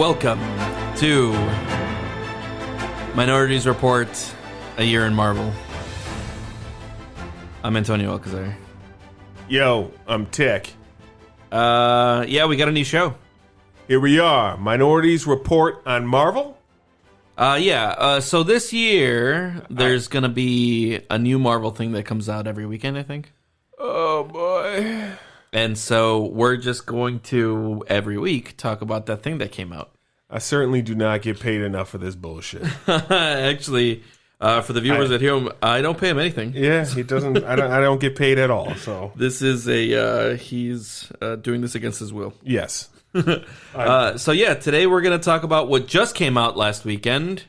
Welcome to Minorities Report, A Year in Marvel. I'm Antonio Alcazar. Yo, I'm Tech. Yeah, we got a new show. Here we are, Minorities Report on Marvel. So this year, there's going to be a new Marvel thing that comes out every weekend, I think. Oh, boy. And so we're just going to, every week, talk about that thing that came out. I certainly do not get paid enough for this bullshit. Actually, for the viewers at home, I don't pay him anything. Yeah, he doesn't. I don't get paid at all. So this is he's doing this against his will. Yes. Today we're going to talk about what just came out last weekend.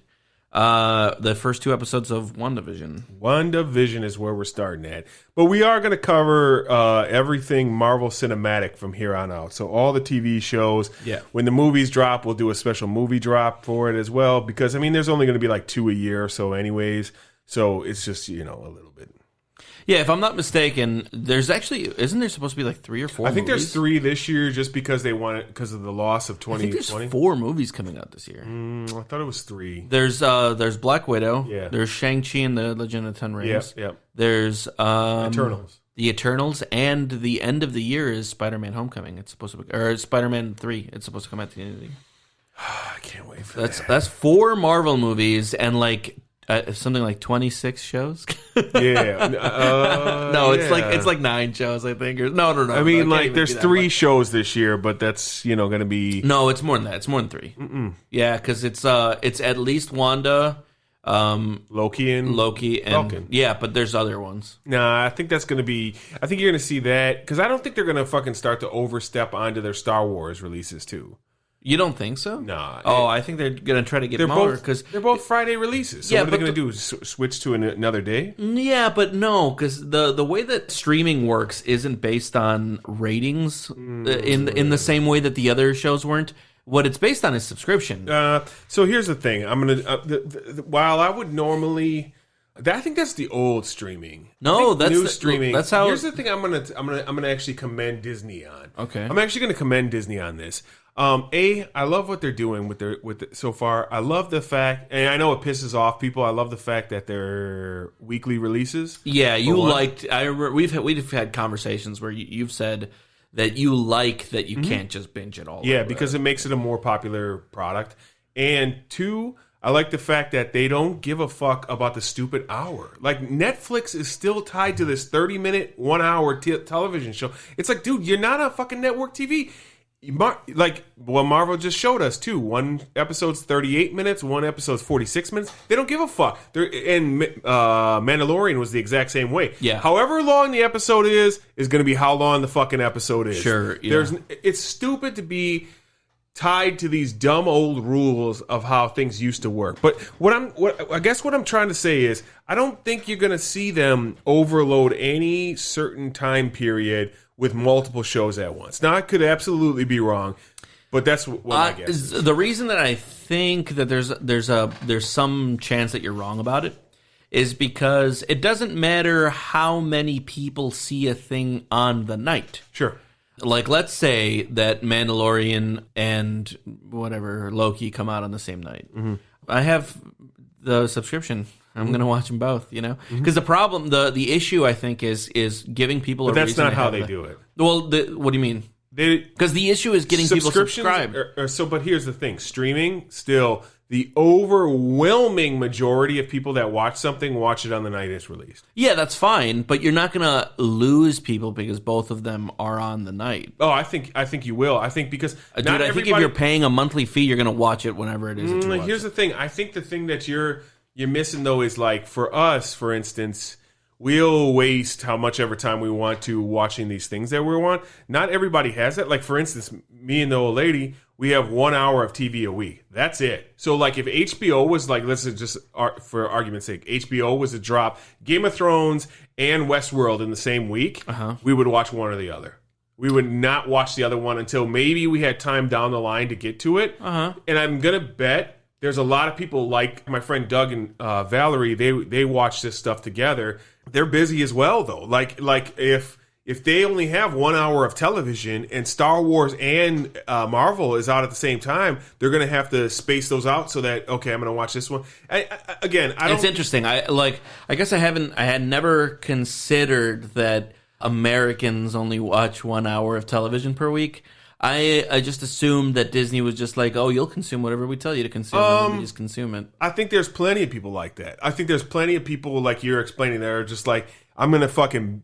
The first two episodes of Wandavision. Wandavision is where we're starting at. But we are going to cover everything Marvel Cinematic from here on out. So all the TV shows. Yeah. When the movies drop, we'll do a special movie drop for it as well. Because, I mean, there's only going to be like 2 a year or so anyways. So it's just, a little bit. Yeah, if I'm not mistaken, isn't there supposed to be like 3 or 4 I think movies? there's 3 this year just because they want it because of the loss of 2020. I think there's 4 movies coming out this year. I thought it was 3. There's Black Widow. Yeah. There's Shang-Chi and the Legend of the Ten Rings. Yep. There's Eternals. The Eternals, and the end of the year is Spider-Man Homecoming. It's supposed to be, or Spider-Man 3. It's supposed to come out at the end of the year. I can't wait for that. That's 4 Marvel movies and like something like 26 shows. Yeah. No, it's like 9 shows, I think. No. I mean, like, there's 3 shows this year, but that's going to be. No, it's more than that. It's more than 3. Yeah, because it's at least Wanda, Loki, and Falcon. Yeah, but there's other ones. Nah, I think that's going to be. I think you're going to see that because I don't think they're going to fucking start to overstep onto their Star Wars releases too. You don't think so? Nah. I think they're going to try to get more because they're both Friday releases. So what are they going to do? Switch to another day? Yeah, but no, because the way that streaming works isn't based on ratings in the same way that the other shows weren't. What it's based on is subscription. So here's the thing. I'm gonna while I would normally. I think that's the old streaming. No, that's new streaming. That's how. Here's the thing. I'm gonna actually commend Disney on. Okay. I'm actually gonna commend Disney on this. I love what they're doing with so far. I love the fact, and I know it pisses off people. I love the fact that they're weekly releases. Yeah, you liked. We've had conversations where you've said that you like that you can't just binge it all. Yeah, because it makes it a more popular product. And 2, I like the fact that they don't give a fuck about the stupid hour. Like, Netflix is still tied to this 30-minute, 1-hour television show. It's like, dude, you're not on fucking network TV. Like, well, Marvel just showed us, too. One episode's 38 minutes, one episode's 46 minutes. They don't give a fuck. And Mandalorian was the exact same way. Yeah. However long the episode is going to be how long the fucking episode is. Sure, yeah. It's stupid to be tied to these dumb old rules of how things used to work. But what I'm trying to say is, I don't think you're going to see them overload any certain time period with multiple shows at once. Now, I could absolutely be wrong, but that's what my guess is. The reason that I think that there's some chance that you're wrong about it is because it doesn't matter how many people see a thing on the night. Sure. Like, let's say that Mandalorian and whatever Loki come out on the same night. Mm-hmm. I have the subscription. I'm going to watch them both, Because the problem, the issue, I think, is giving people a reason. But that's not how they do it. Well, what do you mean? Because the issue is getting people subscribed. But here's the thing. Streaming, still, the overwhelming majority of people that watch something watch it on the night it's released. Yeah, that's fine, but you're not going to lose people because both of them are on the night. Oh, I think you will. I think because dude, I think if you're paying a monthly fee, you're going to watch it whenever it is. Here's the thing. I think the thing that you're missing, though, is like, for us, for instance, we'll waste how much ever time we want to watching these things that we want. Not everybody has that. Like, for instance, me and the old lady, we have 1 hour of TV a week. That's it. So, like, if HBO was like, let's just, for argument's sake, HBO was to drop Game of Thrones and Westworld in the same week, we would watch one or the other. We would not watch the other one until maybe we had time down the line to get to it. And I'm going to bet there's a lot of people like my friend Doug and Valerie. They watch this stuff together. They're busy as well, though. Like if if they only have 1 hour of television and Star Wars and Marvel is out at the same time, they're going to have to space those out so that, okay, I'm going to watch this one. I don't. It's interesting. I guess I had never considered that Americans only watch 1 hour of television per week. I just assumed that Disney was just like, oh, you'll consume whatever we tell you to consume, and then you just consume it. I think there's plenty of people like that. I think there's plenty of people like you're explaining that are just like, I'm going to fucking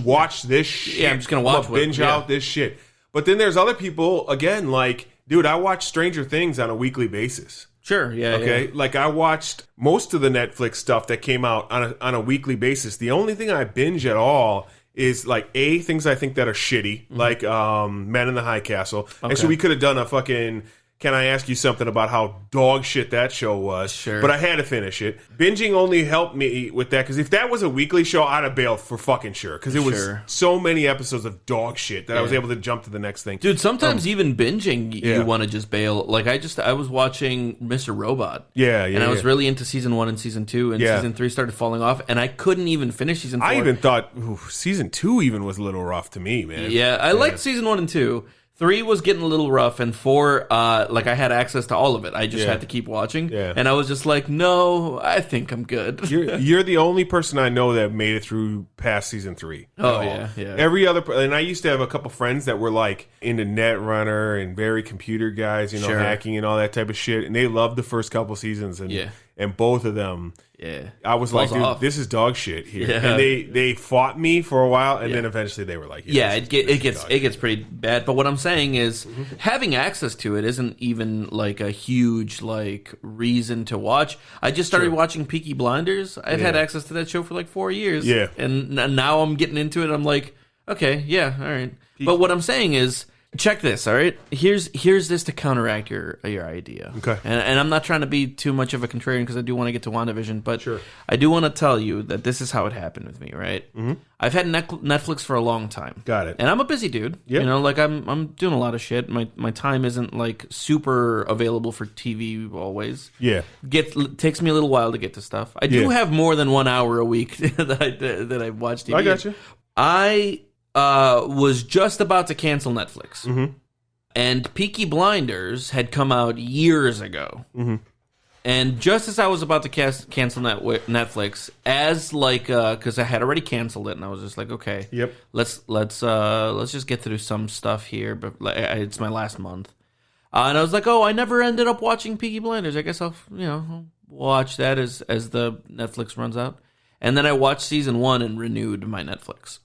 watch this shit. Yeah, I'm just going to binge out this shit. But then there's other people, again, like, dude, I watch Stranger Things on a weekly basis. Sure, yeah. Okay, yeah. like I watched most of the Netflix stuff that came out on a weekly basis. The only thing I binge at all is like things I think that are shitty, like Men in the High Castle. Okay. And so we could have done a fucking Can I Ask You Something about how dog shit that show was. Sure. But I had to finish it. Binging only helped me with that, because if that was a weekly show, I'd have bailed for fucking sure, because it was so many episodes of dog shit that I was able to jump to the next thing. Dude, sometimes even binging, you want to just bail. Like, I was watching Mr. Robot. And I was really into season 1 and season 2, and season 3 started falling off, and I couldn't even finish season 4. I even thought season 2 even was a little rough to me, man. Yeah, I liked season 1 and 2. 3 was getting a little rough, and 4, like, I had access to all of it. I just had to keep watching, and I was just like, no, I think I'm good. You're the only person I know that made it through past season 3. Oh, yeah. Every other, and I used to have a couple friends that were like into Netrunner and very computer guys, hacking and all that type of shit, and they loved the first couple seasons, and both of them. Yeah, I was like, dude, this is dog shit here. Yeah. And they fought me for a while, and then eventually they were like, it gets pretty bad. But what I'm saying is, having access to it isn't even like a huge like reason to watch. I just started watching Peaky Blinders. I've had access to that show for like 4 years. Yeah, and now I'm getting into it. I'm like, okay, yeah, all right. But what I'm saying is, check this, all right? Here's this to counteract your idea. Okay. And I'm not trying to be too much of a contrarian, because I do want to get to WandaVision, but I do want to tell you that this is how it happened with me, right? Mm-hmm. I've had Netflix for a long time. Got it. And I'm a busy dude. Yep. Like I'm doing a lot of shit. My time isn't like super available for TV always. Yeah. Takes me a little while to get to stuff. I do have more than 1 hour a week that I watch TV. I got you. I was just about to cancel Netflix. Mm-hmm. And Peaky Blinders had come out years ago. Mm-hmm. And just as I was about to cancel Netflix, as like, because I had already canceled it, and I was just like, okay, let's just get through some stuff here. But it's my last month, and I was like, oh, I never ended up watching Peaky Blinders. I guess I'll watch that as the Netflix runs out. And then I watched season 1 and renewed my Netflix.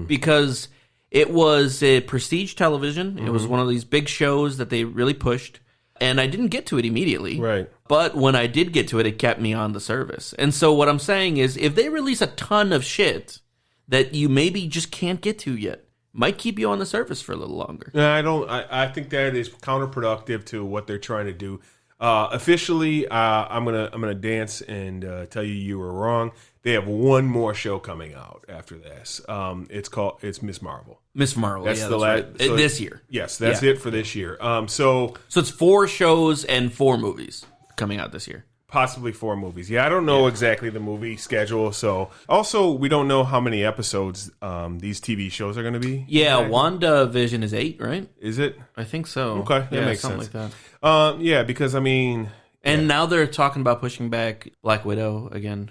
Because it was a prestige television. It was one of these big shows that they really pushed, and I didn't get to it immediately. Right. But when I did get to it, it kept me on the service. And so what I'm saying is, if they release a ton of shit that you maybe just can't get to yet, might keep you on the service for a little longer. No, I think that is counterproductive to what they're trying to do. Officially, I'm gonna dance and tell you were wrong. They have one more show coming out after this. It's Miss Marvel. Miss Marvel. That's the last so this year. Yes, that's it for this year. So it's 4 shows and 4 movies coming out this year. Possibly 4 movies. Yeah, I don't know exactly the movie schedule. So also, we don't know how many episodes these TV shows are going to be. Yeah, WandaVision is 8, right? Is it? I think so. Okay, that makes something sense. like that. Yeah, because I mean, and now they're talking about pushing back Black Widow again.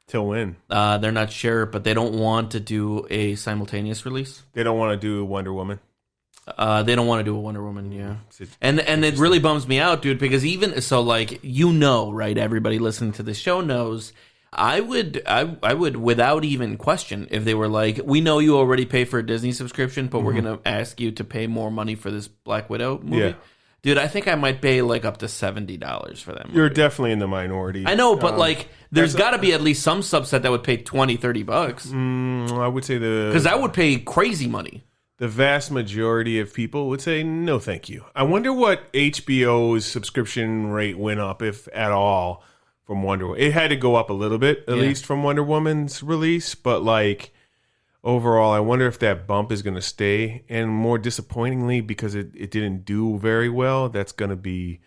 Till when? They're not sure, but they don't want to do a simultaneous release. They don't want to do Wonder Woman. They don't want to do a Wonder Woman, yeah. And it really bums me out, dude, because even so, like, right? Everybody listening to this show knows. I would without even question, if they were like, we know you already pay for a Disney subscription, but we're gonna ask you to pay more money for this Black Widow movie. Yeah. Dude, I think I might pay like up to $70 for that movie. You're definitely in the minority. I know, but like, there's got to be at least some subset that would pay $20-$30. I would say because I would pay crazy money. The vast majority of people would say no, thank you. I wonder what HBO's subscription rate went up, if at all, from Wonder Woman. It had to go up a little bit, at least from Wonder Woman's release, but like, overall, I wonder if that bump is going to stay. And more disappointingly, because it didn't do very well, that's going to be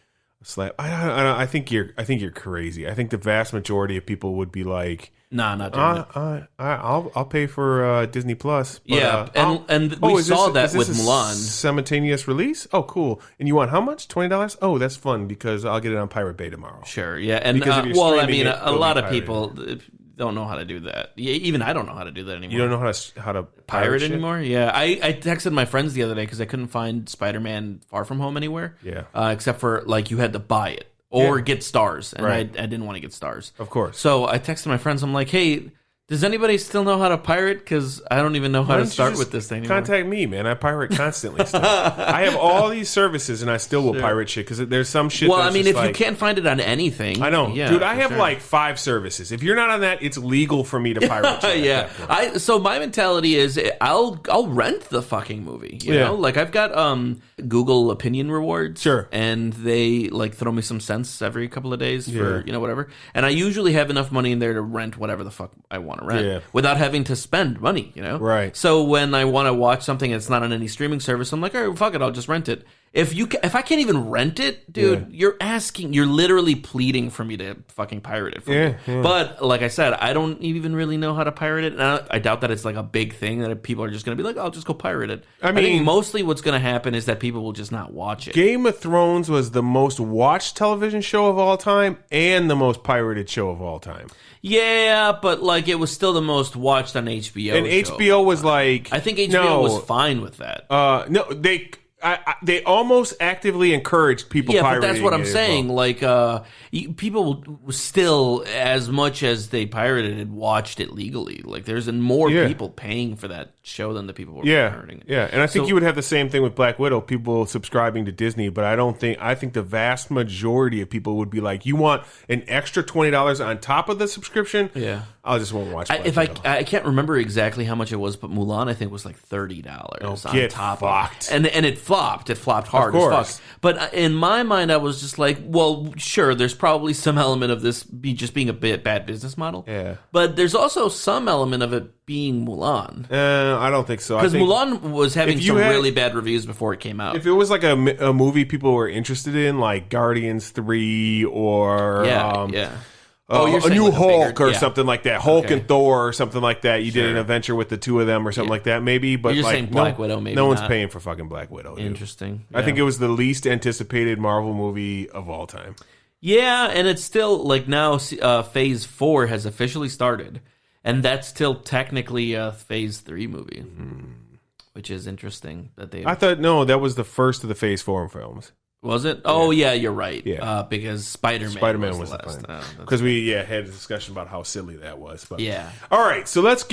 slap. I think you're crazy. I think the vast majority of people would be like, Nah, not doing it. I'll pay for Disney Plus. But, yeah, and we saw that with Mulan. Simultaneous release? Oh, cool. And you want how much? $20? Oh, that's fun because I'll get it on Pirate Bay tomorrow. Sure, yeah. And well, I mean, a lot of people don't know how to do that. Yeah, even I don't know how to do that anymore. You don't know how to pirate anymore? Yeah, I texted my friends the other day because I couldn't find Spider-Man Far From Home anywhere. Yeah. Except for like you had to buy it. Or get stars, and I didn't want to get stars. Of course. So I texted my friends. I'm like, hey, does anybody still know how to pirate? Because I don't even know how to start with this thing anymore. Contact me, man. I pirate constantly still. I have all these services, and I still will pirate shit, because there's some shit well, I mean, if like, you can't find it on anything. I know. Dude, I have like 5 services. If you're not on that, it's legal for me to pirate shit. Yeah. So my mentality is I'll rent the fucking movie. You know? Like, I've got Google opinion rewards. Sure. And they like throw me some cents every couple of days for, whatever. And I usually have enough money in there to rent whatever the fuck I want to rent without having to spend money, Right. So when I want to watch something that's not on any streaming service, I'm like, all right, fuck it, I'll just rent it. If I can't even rent it, dude, you're literally pleading for me to fucking pirate it for me. Yeah. But like I said, I don't even really know how to pirate it. And I doubt that it's like a big thing that people are just going to be like, I'll just go pirate it. I think mostly what's going to happen is that people will just not watch it. Game of Thrones was the most watched television show of all time and the most pirated show of all time. Yeah, but like it was still the most watched on HBO. And HBO was like, I think HBO was fine with that. No, they almost actively encouraged people pirating. Yeah, but that's what I'm saying. Like, people still, as much as they pirated it, watched it legally. Like, there's more people paying for that show than the people who were pirating it. Yeah, and I think you would have the same thing with Black Widow, people subscribing to Disney, but I think the vast majority of people would be like, you want an extra $20 on top of the subscription? Yeah. I just won't watch Black Widow. I can't remember exactly how much it was, but Mulan, I think, was like $30 on top fucked. And it flopped. It flopped hard as fuck. But in my mind, I was just like, well, sure, there's probably some element of this just being a bad business model. Yeah. But there's also some element of it being Mulan. I don't think so. Because Mulan was having some really bad reviews before it came out. If it was like a movie people were interested in, like Guardians 3 or... A New Hulk or something like that. Hulk and Thor or something like that. You did an adventure with the two of them or something like that, maybe. But you're just saying Black Widow, maybe no one's paying for fucking Black Widow. Dude. Interesting. I think it was the least anticipated Marvel movie of all time. Yeah, and it's still, like, now Phase 4 has officially started. And that's still technically a Phase 3 movie. Which is interesting. I thought, no, that was the first of the Phase 4 films. Was it? Oh, yeah, you're right. Yeah. Because Spider-Man was the last. Because we had a discussion about how silly that was. But. Yeah. All right, so let's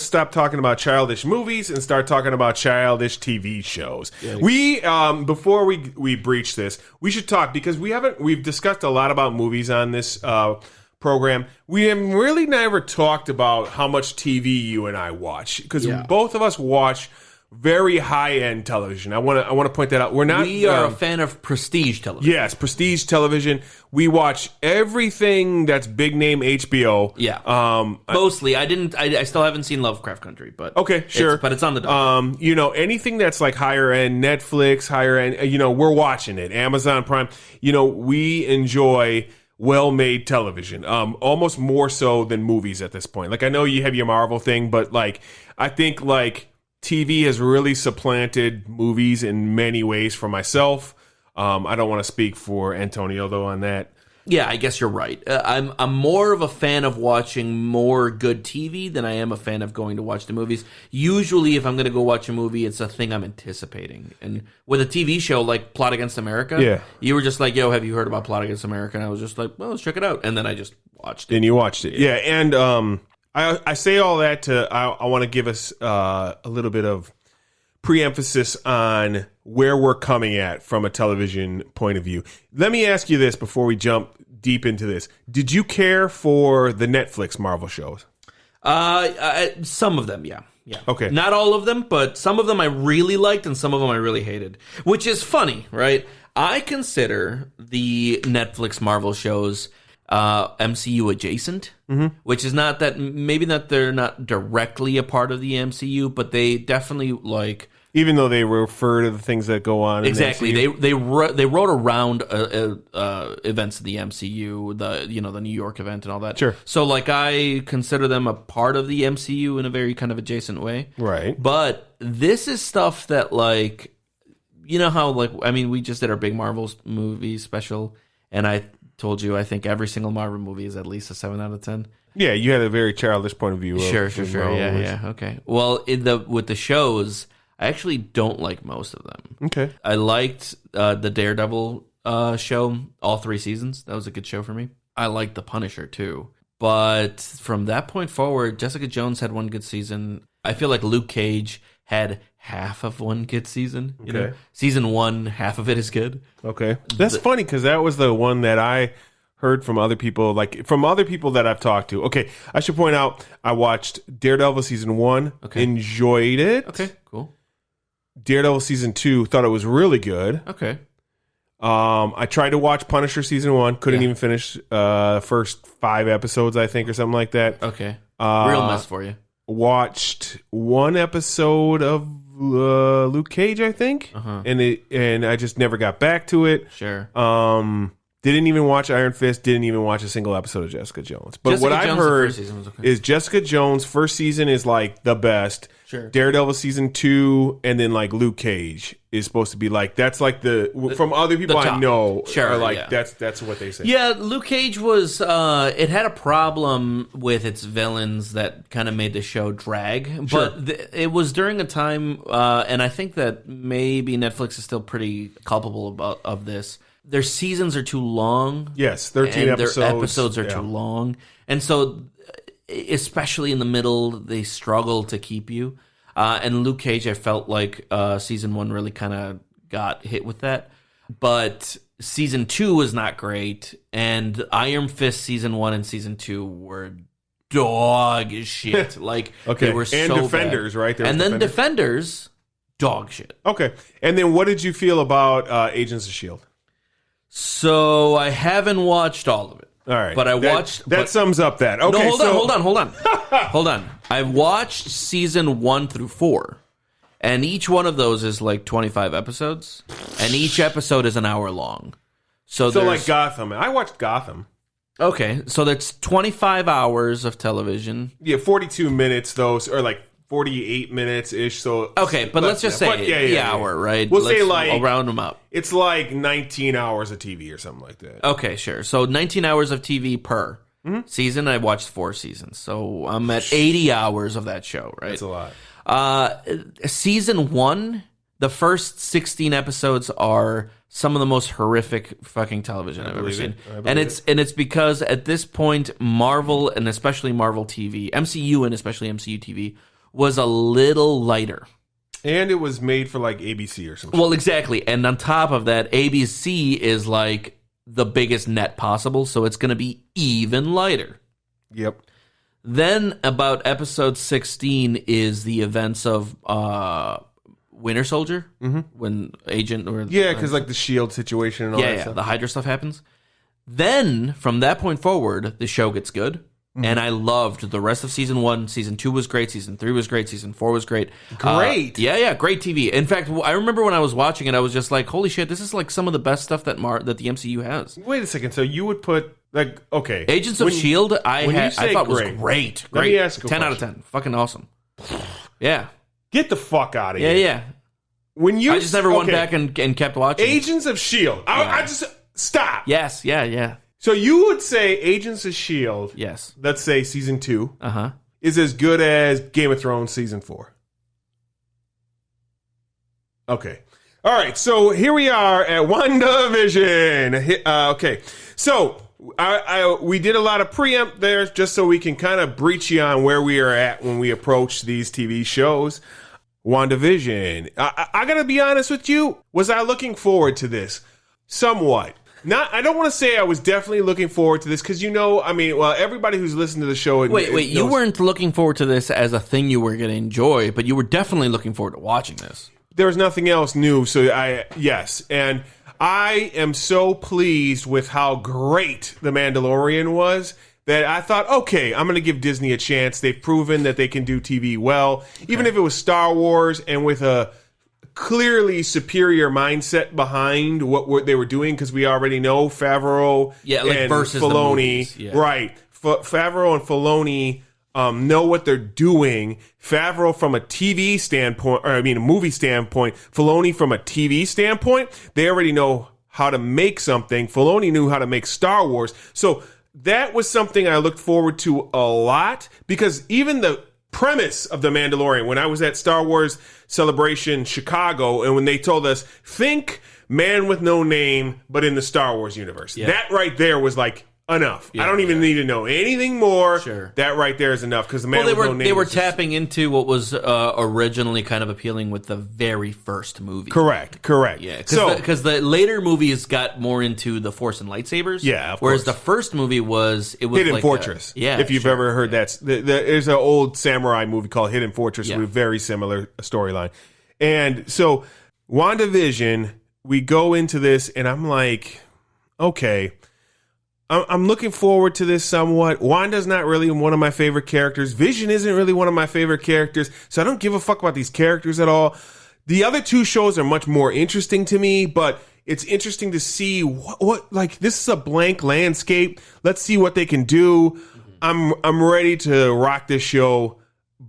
stop talking about childish movies and start talking about childish TV shows. Yeah. We, before we breach this, we should talk, because we've discussed a lot about movies on this program. We have really never talked about how much TV you and I watch, because both of us watch very high-end television. I want to point that out. We are a fan of prestige television. Yes, prestige television. We watch everything that's big-name HBO. Yeah. Mostly. I still haven't seen Lovecraft Country, but okay, sure. But it's on the docket. Anything that's like higher-end, Netflix, higher-end, we're watching it. Amazon Prime. We enjoy well-made television, almost more so than movies at this point. Like, I know you have your Marvel thing, but like, I think like TV has really supplanted movies in many ways for myself. I don't want to speak for Antonio, though, on that. Yeah, I guess you're right. I'm more of a fan of watching more good TV than I am a fan of going to watch the movies. Usually, if I'm going to go watch a movie, it's a thing I'm anticipating. And with a TV show like Plot Against America, you were just like, yo, have you heard about Plot Against America? And I was just like, well, let's check it out. And then I just watched it. And you watched it. Yeah, and I say all that to I want to give us a little bit of pre-emphasis on where we're coming at from a television point of view. Let me ask you this before we jump deep into this. Did you care for the Netflix Marvel shows? Some of them, yeah. Okay. Not all of them, but some of them I really liked and some of them I really hated. Which is funny, right? I consider the Netflix Marvel shows MCU adjacent, which is maybe they're not directly a part of the MCU, but they definitely like Even though they refer to the things that go on. Exactly. They wrote around events of the MCU, the New York event and all that. Sure. So like I consider them a part of the MCU in a very kind of adjacent way. Right. But this is stuff that like, you know how like, I mean, we just did our big Marvel movie special, and I told you I think every single Marvel movie is at least a 7 out of 10. Yeah, you had a very childish point of view. Sure. Yeah. Okay. Well, with the shows, I actually don't like most of them. Okay. I liked the Daredevil show, all 3 seasons. That was a good show for me. I liked The Punisher, too. But from that point forward, Jessica Jones had one good season. I feel like Luke Cage had half of one good season. You know? Season 1, half of it is good. Okay. That's funny because that was the one that I heard from other people, like from other people that I've talked to. Okay, I should point out, I watched Daredevil season 1, enjoyed it. Okay, cool. Daredevil season 2, thought it was really good. Okay. I tried to watch Punisher season 1, couldn't even finish first 5 episodes, I think, or something like that. Okay. Real mess for you. Watched 1 episode of Luke Cage, I think, and I just never got back to it. Sure. Didn't even watch Iron Fist. Didn't even watch a single episode of Jessica Jones. But Jessica what I've Jones, heard okay. is Jessica Jones' first season is like the best. Sure. Daredevil season 2, and then like Luke Cage is supposed to be like, that's like the from other people I know. Sure, are like that's what they say. Yeah, Luke Cage was it had a problem with its villains that kind of made the show drag. Sure. But it was during a time, and I think that maybe Netflix is still pretty culpable of this. Their seasons are too long. Yes, 13 episodes. Their episodes are too long. And so, especially in the middle, they struggle to keep you. And Luke Cage, I felt like season 1 really kind of got hit with that. But season 2 was not great. And Iron Fist season 1 and season 2 were dog shit. Like, they were so and Defenders, bad. right? And then Defenders, dog shit. Okay. And then what did you feel about Agents of S.H.I.E.L.D.? So I haven't watched all of it. All right. But I watched... That sums up that. Okay, no, hold on. Hold on. I watched season 1 through 4. And each one of those is like 25 episodes. And each episode is an hour long. So like Gotham. I watched Gotham. Okay. So that's 25 hours of television. Yeah, 42 minutes, though, or like 48 minutes-ish. So okay, but let's just say the hour, right? We'll say like... I'll round them up. It's like 19 hours of TV or something like that. Okay, sure. So 19 hours of TV per season. I watched 4 seasons. So I'm at 80 hours of that show, right? That's a lot. Season 1, the first 16 episodes are some of the most horrific fucking television I've ever seen. And it's because at this point, Marvel, and especially Marvel TV, MCU and especially MCU TV, was a little lighter. And it was made for like ABC or something. Well, exactly. And on top of that, ABC is like the biggest net possible, so it's going to be even lighter. Yep. Then about episode 16 is the events of Winter Soldier, when Agent... because like the S.H.I.E.L.D. situation and all that stuff. The Hydra stuff happens. Then, from that point forward, the show gets good. And I loved the rest of season 1. Season 2 was great. Season 3 was great. Season 4 was great. Great. Great TV. In fact, I remember when I was watching it, I was just like, holy shit, this is like some of the best stuff that the MCU has. Wait a second. So you would put, like, okay. Agents of S.H.I.E.L.D. I thought was great. Let me ask you a 10 out of 10. Fucking awesome. Yeah. Get the fuck out of here. Yeah. I just never went back and kept watching. Agents of S.H.I.E.L.D. I just... Stop. Yes. Yeah. So you would say Agents of S.H.I.E.L.D., yes, let's say season 2, is as good as Game of Thrones season 4. Okay. All right, so here we are at WandaVision. Okay, so we did a lot of preempt there just so we can kind of breach you on where we are at when we approach these TV shows. WandaVision. I got to be honest with you. Was I looking forward to this? Somewhat. I don't want to say I was definitely looking forward to this because, everybody who's listened to the show... Wait, you weren't looking forward to this as a thing you were going to enjoy, but you were definitely looking forward to watching this. There was nothing else new, so yes. And I am so pleased with how great The Mandalorian was that I thought, okay, I'm going to give Disney a chance. They've proven that they can do TV well. Okay. Even if it was Star Wars and with a clearly superior mindset behind what they were doing because we already know Favreau and versus Filoni. Right. Favreau and Filoni know what they're doing. Favreau from a TV standpoint, a movie standpoint, Filoni from a TV standpoint, they already know how to make something. Filoni knew how to make Star Wars. So that was something I looked forward to a lot because even the premise of The Mandalorian, when I was at Star Wars Celebration Chicago, and when they told us, think Man with No Name, but in the Star Wars universe. Yeah. That right there was like, enough. I don't even need to know anything more. Sure. That right there is enough because the Man with No Name. They were tapping into what was originally kind of appealing with the very first movie. Correct. Yeah, because the later movies got more into the Force and lightsabers. Yeah, of whereas course. the first movie was Hidden like Fortress. If you've ever heard that, there's an old samurai movie called Hidden Fortress with a very similar storyline. And so, WandaVision, we go into this, and I'm like, okay. I'm looking forward to this somewhat. Wanda's not really one of my favorite characters. Vision isn't really one of my favorite characters. So I don't give a fuck about these characters at all. The other two shows are much more interesting to me, but it's interesting to see what like, this is a blank landscape. Let's see what they can do. I'm ready to rock this show,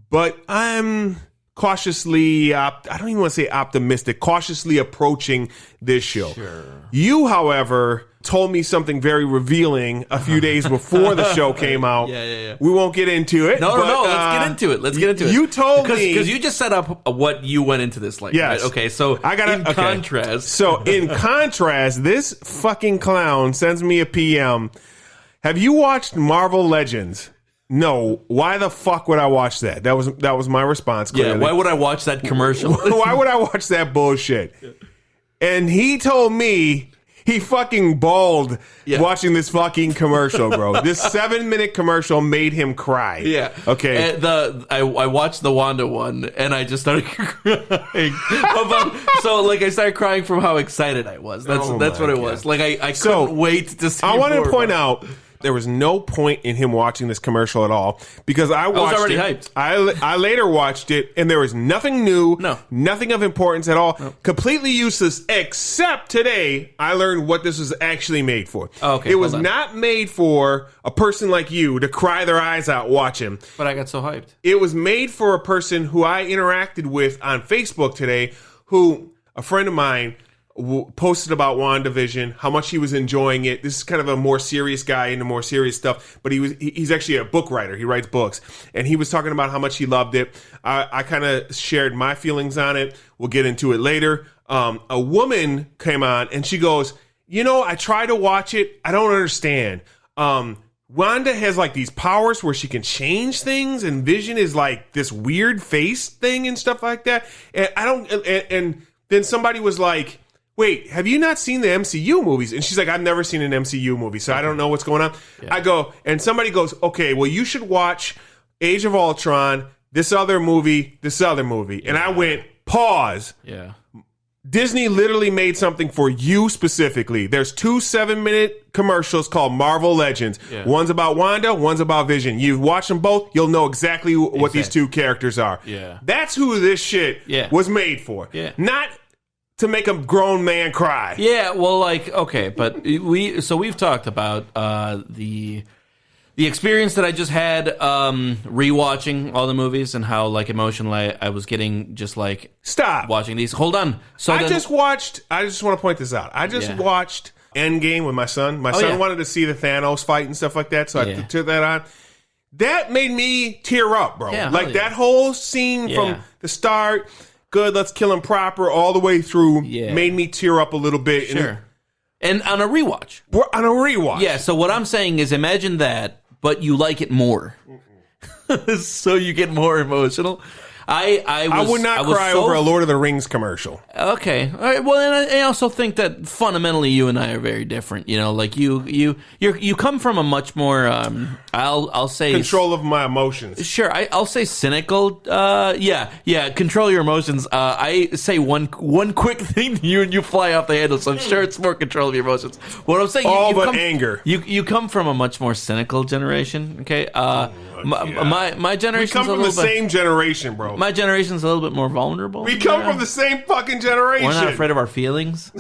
but I'm cautiously, I don't even want to say optimistic, cautiously approaching this show. Sure. You, however, told me something very revealing a few days before the show came out. Yeah. We won't get into it. No. Let's get into it. You told me because you just set up what you went into this like. Yes. Right? Okay. So contrast. So in contrast, this fucking clown sends me a PM. Have you watched Marvel Legends? No. Why the fuck would I watch that? That was my response. Clearly. Yeah. Why would I watch that commercial? Why would I watch that bullshit? And he told me. He fucking bawled watching this fucking commercial, bro. This 7-minute commercial made him cry. Yeah. Okay. I watched the Wanda one, and I just started crying. So I started crying from how excited I was. That's what it was. Like, I couldn't wait to see I want to point out. There was no point in him watching this commercial at all because I was already hyped. I later watched it and there was nothing new, nothing of importance at all, completely useless. Except today, I learned what this was actually made for. Okay, it was not made for a person like you to cry their eyes out watching. But I got so hyped. It was made for a person who I interacted with on Facebook today, who a friend of mine posted about WandaVision, how much he was enjoying it. This is kind of a more serious guy into more serious stuff, but he's actually a book writer. He writes books, and he was talking about how much he loved it. I kind of shared my feelings on it. We'll get into it later. A woman came on, and she goes, I try to watch it. I don't understand. Wanda has like these powers where she can change things, and Vision is like this weird face thing and stuff like that. And and then somebody was like, wait, have you not seen the MCU movies? And she's like, I've never seen an MCU movie, so I don't know what's going on. Yeah. I go, and somebody goes, okay, well, you should watch Age of Ultron, this other movie. And I went, pause. Yeah. Disney literally made something for you specifically. There's 2 7-minute commercials called Marvel Legends. Yeah. One's about Wanda, one's about Vision. You watch them both, you'll know exactly what these two characters are. Yeah. That's who this shit was made for. Yeah. Not to make a grown man cry. Yeah, well, okay, but we've talked about the experience that I just had rewatching all the movies and how emotional I was getting just stop watching these. Hold on. So I just want to point this out. I just watched Endgame with my son. My son wanted to see the Thanos fight and stuff like that, so I took that on. That made me tear up, bro. Yeah, that whole scene from the start. Good, let's kill him proper all the way through. Yeah. Made me tear up a little bit. Sure. And on a rewatch. Yeah, so what I'm saying is imagine that, but you like it more. So you get more emotional. I would not cry over a Lord of the Rings commercial. Okay. All right. Well, and I also think that fundamentally you and I are very different. You come from a much more I'll say control of my emotions. Sure. I'll say cynical. Yeah. Control your emotions. I say one quick thing to you and you fly off the handle. So I'm sure it's more control of your emotions. What I'm saying, anger. You come from a much more cynical generation. Okay. My generation. We come from the same generation, bro. My generation's a little bit more vulnerable. We come from the same fucking generation. We're not afraid of our feelings.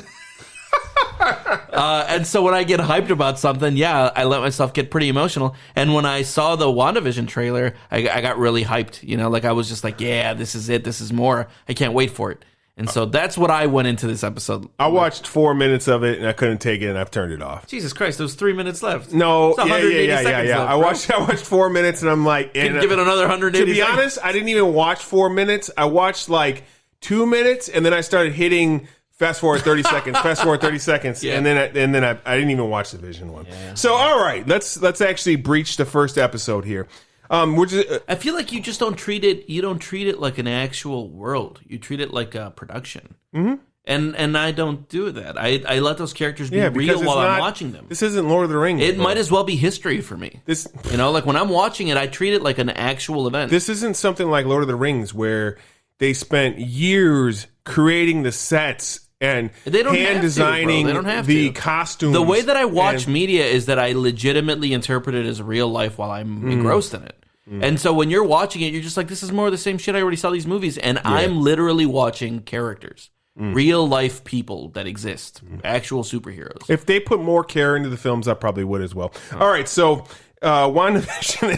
And so when I get hyped about something, I let myself get pretty emotional. And when I saw the WandaVision trailer, I got really hyped. You know, like I was just like, yeah, this is it. This is more. I can't wait for it. And so that's what I went into this episode. I watched 4 minutes of it and I couldn't take it and I've turned it off. Jesus Christ, there was 3 minutes left. No, it's 180 seconds left, I watched 4 minutes and I'm like, give it another 180 To be seconds. honest, I didn't even watch 4 minutes. I watched like 2 minutes and then I started hitting fast forward 30 seconds, fast forward 30 seconds, and then I didn't even watch the Vision one. Yeah. So all right, let's actually breach the first episode here. I feel like you just don't treat it. You don't treat it like an actual world. You treat it like a production. Mm-hmm. And I don't do that. I let those characters be real while I'm watching them. This isn't Lord of the Rings. It might as well be history for me. Like when I'm watching it, I treat it like an actual event. This isn't something like Lord of the Rings where they spent years creating the sets and hand designing the costumes. The way that I watch media is that I legitimately interpret it as real life while I'm engrossed in it. And so when you're watching it, you're just like, this is more of the same shit. I already saw these movies. And I'm literally watching characters. Real life people that exist. Actual superheroes. If they put more care into the films, I probably would as well. All right, so WandaVision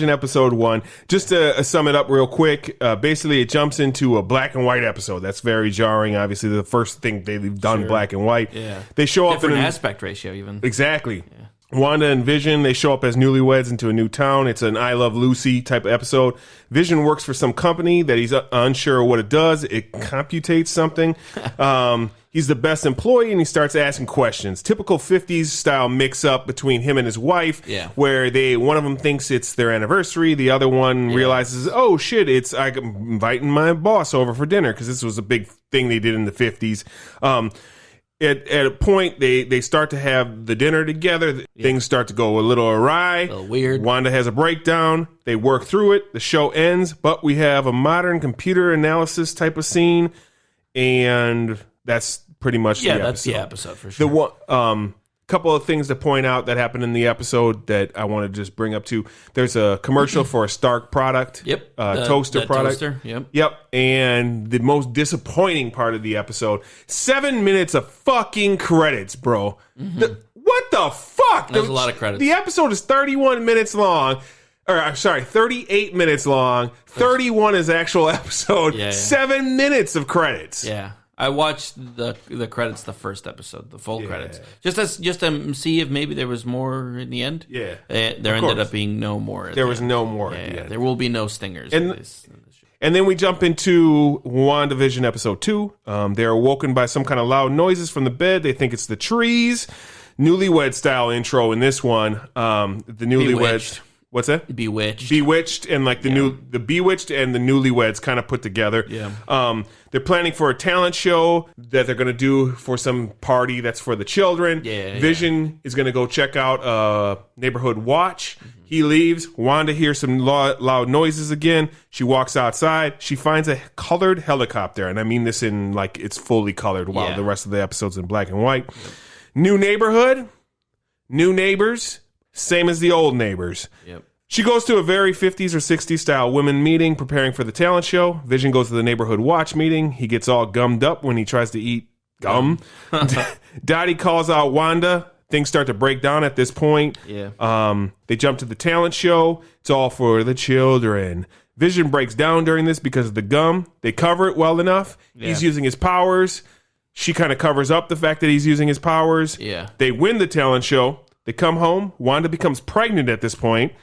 episode 1. Just to sum it up real quick, basically it jumps into a black and white episode. That's very jarring. Obviously, the first thing they've done black and white. Yeah. They show different up in aspect ratio even. Exactly. Yeah. Wanda and Vision, they show up as newlyweds into a new town. It's an I Love Lucy type of episode. Vision works for some company that he's unsure what it does. It computates something. He's the best employee, and he starts asking questions. Typical 50s style mix-up between him and his wife, where one of them thinks it's their anniversary. The other one realizes, oh, shit, I'm inviting my boss over for dinner, because this was a big thing they did in the 50s. At a point, they start to have the dinner together. Things start to go a little awry. A little weird. Wanda has a breakdown. They work through it. The show ends, but we have a modern computer analysis type of scene, and that's pretty much the episode. That's the episode for sure. The one, couple of things to point out that happened in the episode that I want to just bring up too. There's a commercial for a Stark product. Yep. Toaster product. Toaster. Yep. And the most disappointing part of the episode, 7 minutes of fucking credits, bro. Mm-hmm. What the fuck? There's a lot of credits. The episode is 31 minutes long. Or, I'm sorry, 38 minutes long. 31 is actual episode. 7 minutes of credits. Yeah. I watched the credits, the first episode, the full credits, just to see if maybe there was more in the end. Yeah, there ended up being no more. There was no more. At the end. There will be no stingers. In this show. And then we jump into WandaVision episode 2. They're awoken by some kind of loud noises from the bed. They think it's the trees. Newlywed style intro in this one. The newlyweds. Bewitched. What's that? Bewitched and like the Bewitched and the Newlyweds kind of put together. Yeah. They're planning for a talent show that they're going to do for some party that's for the children. Vision is going to go check out Neighborhood Watch. Mm-hmm. He leaves. Wanda hears some loud noises again. She walks outside. She finds a colored helicopter, and I mean this in like it's fully colored while the rest of the episode's in black and white. Yep. New neighborhood, new neighbors. Same as the old neighbors. Yep. She goes to a very 50s or 60s style women meeting preparing for the talent show. Vision goes to the neighborhood watch meeting. He gets all gummed up when he tries to eat gum. Dottie calls out Wanda. Things start to break down at this point. Yeah. They jump to the talent show. It's all for the children. Vision breaks down during this because of the gum. They cover it well enough. Yeah. He's using his powers. She kind of covers up the fact that he's using his powers. Yeah. They win the talent show. They come home. Wanda becomes pregnant at this point.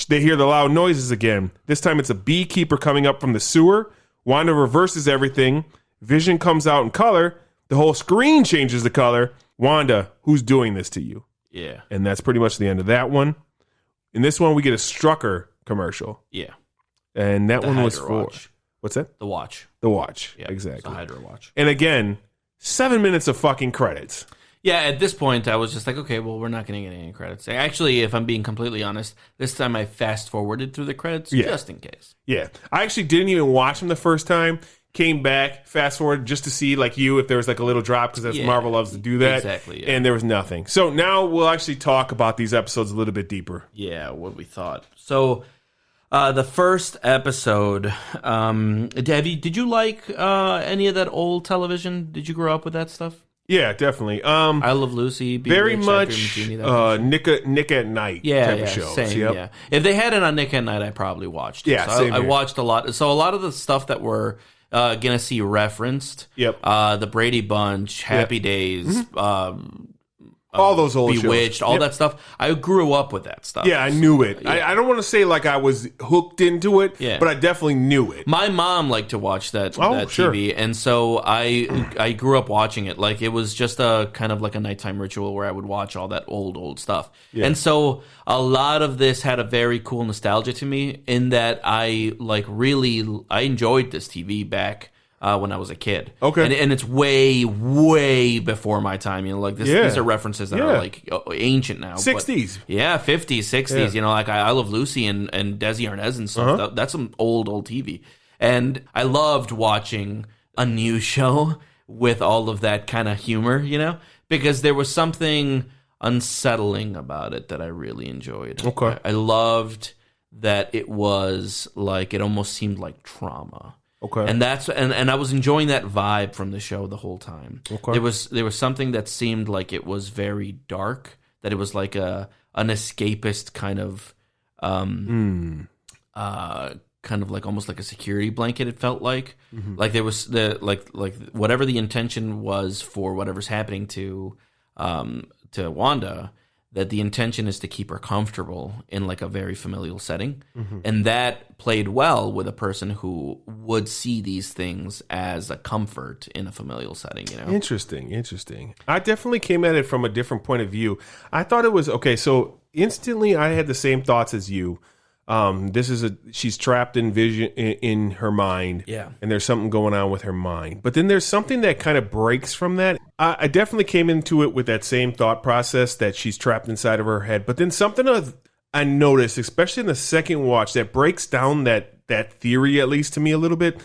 They hear the loud noises again. This time it's a beekeeper coming up from the sewer. Wanda reverses everything. Vision comes out in color. The whole screen changes the color. Wanda, who's doing this to you? Yeah. And that's pretty much the end of that one. In this one, we get a Strucker commercial. Yeah. And that one was Hydra for... Watch. What's that? The Watch. The Watch. Yeah, exactly. It's a Hydra Watch. And again, 7 minutes of fucking credits. Yeah, at this point, I was just like, okay, well, we're not going to get any credits. Actually, if I'm being completely honest, this time I fast-forwarded through the credits just in case. Yeah. I actually didn't even watch them the first time. Came back, fast-forward, just to see, like you, if there was like a little drop, because Marvel loves to do that. Exactly, yeah. And there was nothing. So now we'll actually talk about these episodes a little bit deeper. Yeah, what we thought. So... The first episode. Did you like any of that old television? Did you grow up with that stuff? Yeah, definitely. I Love Lucy. Very much Nick at Night type of show. Same, yeah. If they had it on Nick at Night, I probably watched it. Yeah, so I watched a lot. So a lot of the stuff that we're gonna see referenced. Yep. The Brady Bunch, Happy Days. All those old Bewitched, shows. all that stuff. I grew up with that stuff. Yeah, I knew it. Yeah. I don't want to say like I was hooked into it, but I definitely knew it. My mom liked to watch that TV, and so I grew up watching it. Like, it was just a kind of like a nighttime ritual where I would watch all that old stuff. Yeah. And so a lot of this had a very cool nostalgia to me in that I enjoyed this TV back when I was a kid. Okay. And it's way before my time. You know, like these are references that are like ancient now. 60s. But, 50s, 60s. Yeah. You know, like I Love Lucy and Desi Arnaz and stuff. That's some old TV. And I loved watching a new show with all of that kind of humor, you know, because there was something unsettling about it that I really enjoyed. Okay. I loved that it was like, it almost seemed like trauma. Okay. And I was enjoying that vibe from the show the whole time. Okay. There was something that seemed like it was very dark, that it was like an escapist kind of kind of like almost like a security blanket, it felt like. Mm-hmm. Like there was like whatever the intention was for whatever's happening to Wanda, that the intention is to keep her comfortable in like a very familial setting. Mm-hmm. And that played well with a person who would see these things as a comfort in a familial setting, you know? Interesting. I definitely came at it from a different point of view. I thought it was, okay, so instantly I had the same thoughts as you. She's trapped in vision in her mind. Yeah. And there's something going on with her mind. But then there's something that kind of breaks from that. I definitely came into it with that same thought process that she's trapped inside of her head. But then something I noticed, especially in the second watch, that breaks down that theory, at least to me a little bit.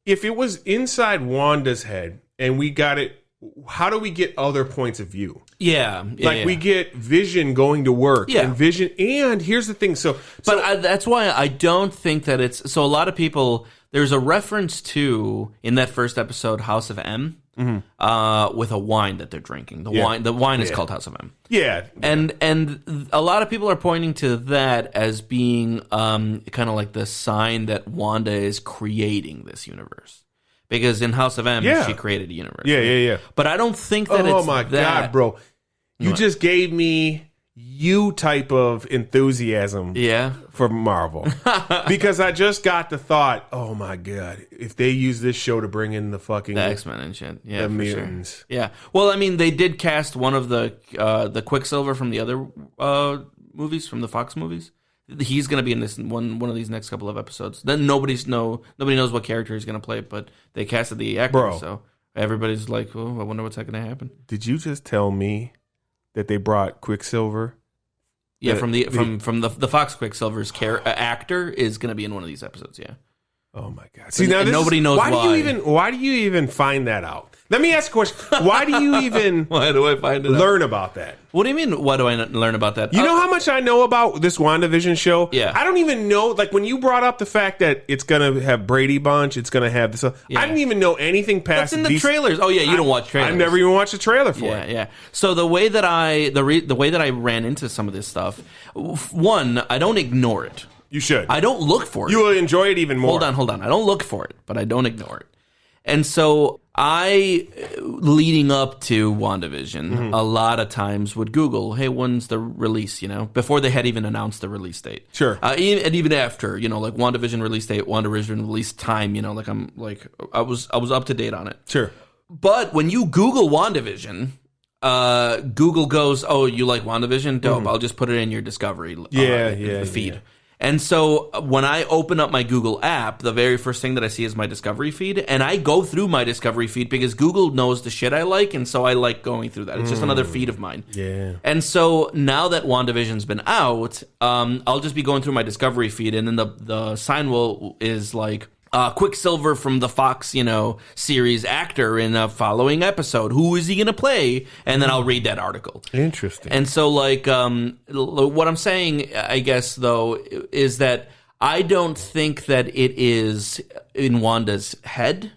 If it was inside Wanda's head and we got it, how do we get other points of view? We get Vision going to work, and Vision. And here's the thing, that's why I don't think that it's so. A lot of people, there's a reference to in that first episode, House of M, with a wine that they're drinking. The wine is called House of M. Yeah, and a lot of people are pointing to that as being kind of like the sign that Wanda is creating this universe. Because in House of M, she created a universe. Yeah. But I don't think that it's oh my God, bro. You just gave me type of enthusiasm for Marvel. Because I just got the thought, oh my God, if they use this show to bring in the X-Men and shit. Yeah, the mutants. Sure. Yeah. Well, I mean, they did cast one of the Quicksilver from the other movies, from the Fox movies. He's going to be in this one of these next couple of episodes. Then nobody knows what character he's going to play, but they casted the actor, so everybody's like, "Oh, I wonder what's going to happen." Did you just tell me that they brought Quicksilver? Yeah, from the Fox Quicksilver's actor is going to be in one of these episodes. Yeah. Oh my God! See, now nobody knows why. Why do you even find that out? Let me ask a question. Why do you even why do I find it learn about that? What do you mean, why do I learn about that? You know how much I know about this WandaVision show? Yeah. I don't even know, like when you brought up the fact that it's going to have Brady Bunch, it's going to have this. I didn't even know anything past That's in the trailers. Oh, yeah, you don't watch trailers. I've never even watched a trailer for it. Yeah. So the way that I ran into some of this stuff, one, I don't ignore it. You should. I don't look for it. You will enjoy it even more. Hold on. I don't look for it, but I don't ignore it. And so leading up to WandaVision, a lot of times would Google, hey, when's the release, you know, before they had even announced the release date. Sure. And even after, you know, like WandaVision release date, WandaVision release time, you know, like I was up to date on it. Sure. But when you Google WandaVision, Google goes, oh, you like WandaVision? Dope. I'll just put it in your Discovery the feed. Yeah. And so when I open up my Google app, the very first thing that I see is my Discovery feed. And I go through my Discovery feed because Google knows the shit I like. And so I like going through that. It's just another feed of mine. Yeah. And so now that WandaVision's been out, I'll just be going through my Discovery feed. And then the sign is like, Quicksilver from the Fox, you know, series actor in a following episode. Who is he going to play? And then I'll read that article. Interesting. And so, like, what I'm saying, I guess, though, is that I don't think that it is in Wanda's head.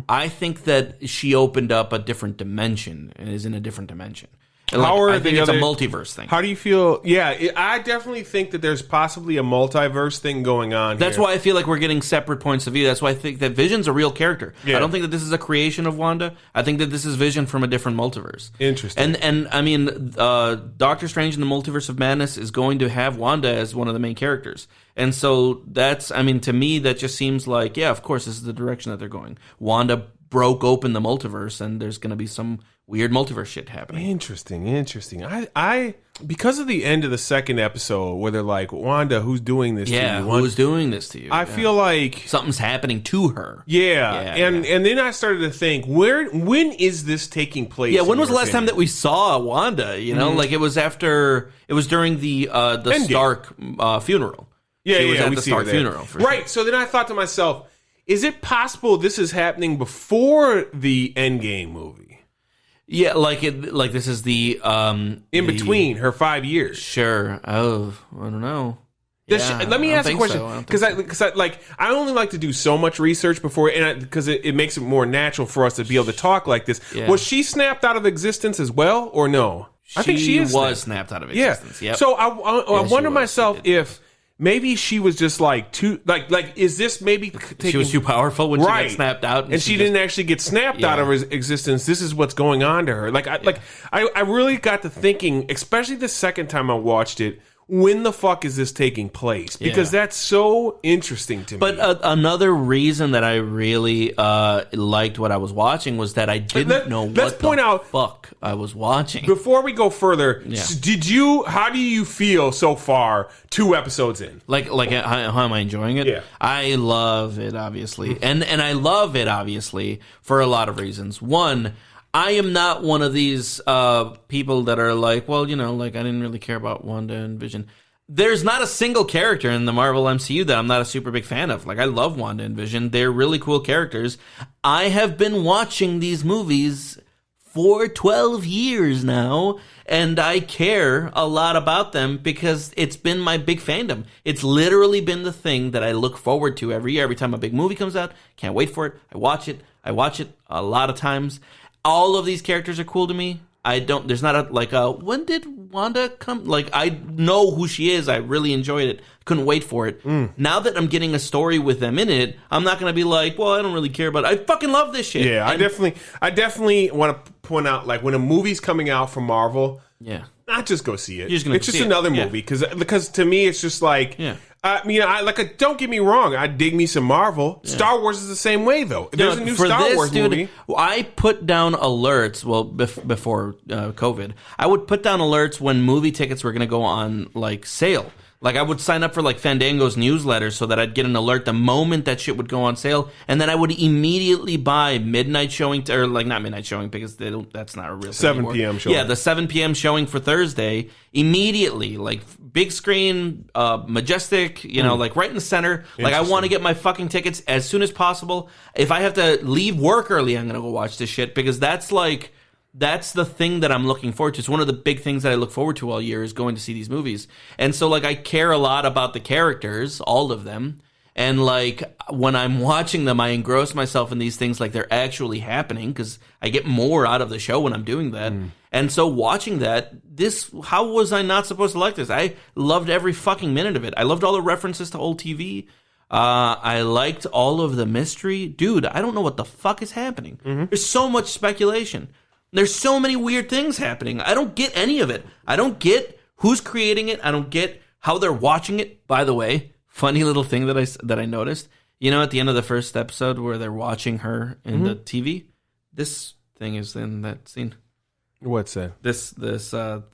I think that she opened up a different dimension and is in a different dimension. I think it's a multiverse thing. How do you feel? Yeah, I definitely think that there's possibly a multiverse thing going on. That's why I feel like we're getting separate points of view. That's why I think that Vision's a real character. Yeah. I don't think that this is a creation of Wanda. I think that this is Vision from a different multiverse. Interesting. And I mean, Doctor Strange in the Multiverse of Madness is going to have Wanda as one of the main characters. And so to me, that just seems like, yeah, of course, this is the direction that they're going. Wanda broke open the multiverse, and there's going to be some weird multiverse shit happening. Interesting. I because of the end of the second episode where they're like, Wanda, who's doing this to you? Yeah, who's doing this to you? I feel like something's happening to her. And then I started to think, when is this taking place? Yeah, when was the last time that we saw Wanda? You know, like it was during the Stark funeral. Yeah, she was at we the see Stark her there. funeral. Right. Sure. So then I thought to myself, is it possible this is happening before the Endgame movie? Yeah, like this is the in between her 5 years. Sure. Oh, I don't know. Let me ask a question, because I only like to do so much research before, because it makes it more natural for us to be able to talk like this. Yeah. Was she snapped out of existence as well, or no? I think she was snapped out of existence. Yeah. Yep. So I wonder myself if maybe she was just like too is this maybe she was too powerful when she got snapped out, and she didn't actually get snapped out of her existence. This is what's going on to her. I really got to thinking, especially the second time I watched it, when the fuck is this taking place? Because that's so interesting to me. But another reason that I really liked what I was watching was that I didn't know what the fuck I was watching. Before we go further, how do you feel so far 2 episodes in? How am I enjoying it? Yeah. I love it, obviously. And I love it, obviously, for a lot of reasons. One, I am not one of these people that are like, well, you know, like I didn't really care about Wanda and Vision. There's not a single character in the Marvel MCU that I'm not a super big fan of. Like, I love Wanda and Vision. They're really cool characters. I have been watching these movies for 12 years now, and I care a lot about them because it's been my big fandom. It's literally been the thing that I look forward to every year. Every time a big movie comes out, can't wait for it. I watch it a lot of times. All of these characters are cool to me. There's not when did Wanda come? Like, I know who she is. I really enjoyed it. Couldn't wait for it. Now that I'm getting a story with them in it, I'm not going to be like, well, I don't really care about it. I fucking love this shit. Yeah, I definitely want to point out, like, when a movie's coming out from Marvel, not just go see it. It's just another movie. Because to me, it's just like, don't get me wrong. I dig me some Marvel. Yeah. Star Wars is the same way, though. There's a new Star Wars movie. I put down alerts. Well, before COVID, I would put down alerts when movie tickets were going to go on like sale. Like, I would sign up for like Fandango's newsletter so that I'd get an alert the moment that shit would go on sale, and then I would immediately buy midnight showing, or like not midnight showing because that's not a real thing 7 anymore. p.m. showing. Yeah, the 7 p.m. showing for Thursday immediately, like big screen, majestic, like right in the center. Like, I want to get my fucking tickets as soon as possible. If I have to leave work early, I'm gonna go watch this shit because that's the thing that I'm looking forward to. It's one of the big things that I look forward to all year is going to see these movies. And so, like, I care a lot about the characters, all of them. And, like, when I'm watching them, I engross myself in these things like they're actually happening because I get more out of the show when I'm doing that. And so watching that, how was I not supposed to like this? I loved every fucking minute of it. I loved all the references to old TV. I liked all of the mystery. Dude, I don't know what the fuck is happening. There's so much speculation. There's so many weird things happening. I don't get any of it. I don't get who's creating it. I don't get how they're watching it. By the way, funny little thing that I noticed. at the end of the first episode where they're watching her in the TV, this thing is in that scene. What's that? The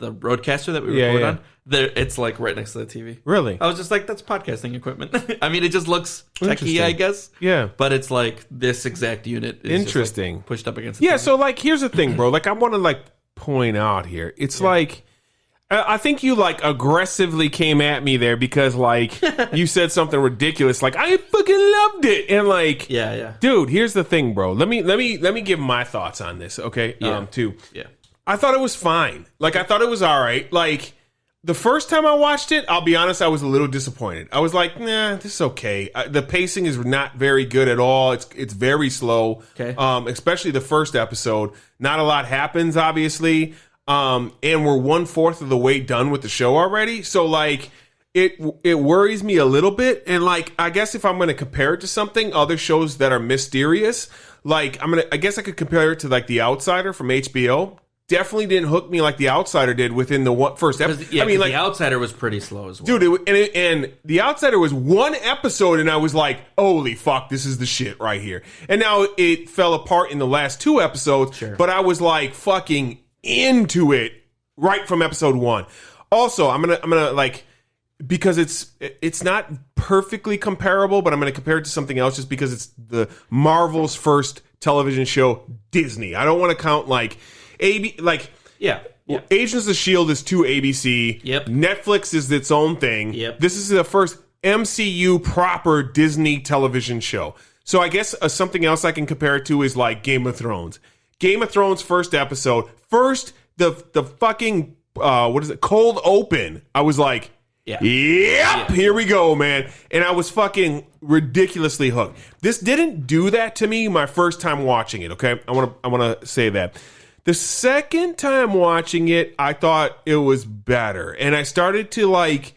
roadcaster that we record on. There, it's like right next to the TV. Really? I was just like, that's podcasting equipment. I mean, it just looks techie, I guess. Yeah. But it's like this exact unit is interesting. Just like pushed up against the TV. So like, here's the thing, bro. Like, I want to point out here. It's like, I think you aggressively came at me there because you said something ridiculous. Like, I fucking loved it. And dude, here's the thing, bro. Let me give my thoughts on this. Okay. Too. Yeah. I thought it was fine. I thought it was all right. the first time I watched it, I'll be honest, I was a little disappointed. I was like, nah, this is okay. The pacing is not very good at all. It's very slow. Okay. Especially the first episode. Not a lot happens, obviously. And we're 1/4 of the way done with the show already. So like, it worries me a little bit. And like, I guess if I'm going to compare it to something, other shows that are mysterious, like I guess I could compare it to like The Outsider from HBO. Definitely didn't hook me like The Outsider did within the first episode. Yeah, I mean, like, The Outsider was pretty slow as well. Dude, and The Outsider was one episode, and I was like, holy fuck, this is the shit right here. And now it fell apart in the last 2 episodes, sure. But I was like fucking into it right from episode 1. Also, I'm gonna like, because it's not perfectly comparable, but I'm gonna compare it to something else just because it's the Marvel's first television show, Disney. I don't want to count like yeah. Agents of S.H.I.E.L.D. is 2 ABC. Yep. Netflix is its own thing. Yep. This is the first MCU proper Disney television show. So I guess something else I can compare it to is like Game of Thrones. Game of Thrones first episode. First, the fucking, what is it? Cold open. I was like, yep, here we go, man. And I was fucking ridiculously hooked. This didn't do that to me my first time watching it, okay? I want to say that. The second time watching it, I thought it was better. And I started to like